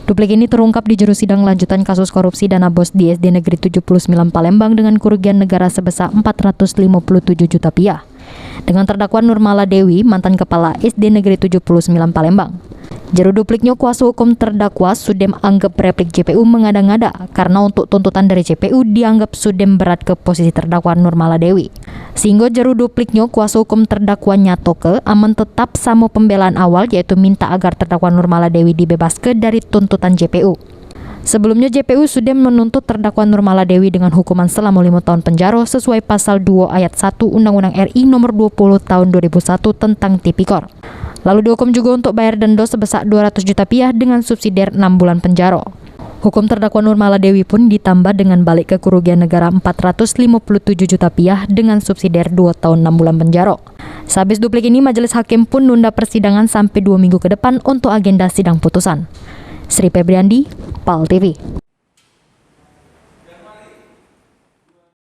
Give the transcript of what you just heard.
Duplik ini terungkap di juru sidang lanjutan kasus korupsi dana bos di SD Negeri 79 Palembang dengan kerugian negara sebesar 457 juta rupiah. Dengan terdakwa Nurmala Dewi, mantan kepala SD Negeri 79 Palembang. Juru dupliknya kuasa hukum terdakwa Sudem anggap replik JPU mengada-ngada karena untuk tuntutan dari JPU dianggap Sudem berat ke posisi terdakwa Nurmala Dewi. Sehingga juru dupliknya kuasa hukum terdakwa Nyatoke aman tetap sama pembelaan awal, yaitu minta agar terdakwa Nurmala Dewi dibebaskan dari tuntutan JPU. Sebelumnya JPU sudah menuntut terdakwa Nurmala Dewi dengan hukuman selama 5 tahun penjara sesuai pasal 2 ayat 1 Undang-Undang RI nomor 20 tahun 2001 tentang Tipikor. Lalu dihukum juga untuk bayar denda sebesar 200 juta rupiah dengan subsidiar 6 bulan penjara. Hukum terdakwa Nurmala Dewi pun ditambah dengan balik ke kerugian negara 457 juta rupiah dengan subsidiar 2 tahun 6 bulan penjara. Sehabis duplik ini, majelis hakim pun nunda persidangan sampai 2 minggu ke depan untuk agenda sidang putusan. Sri Febriandi, PAL TV.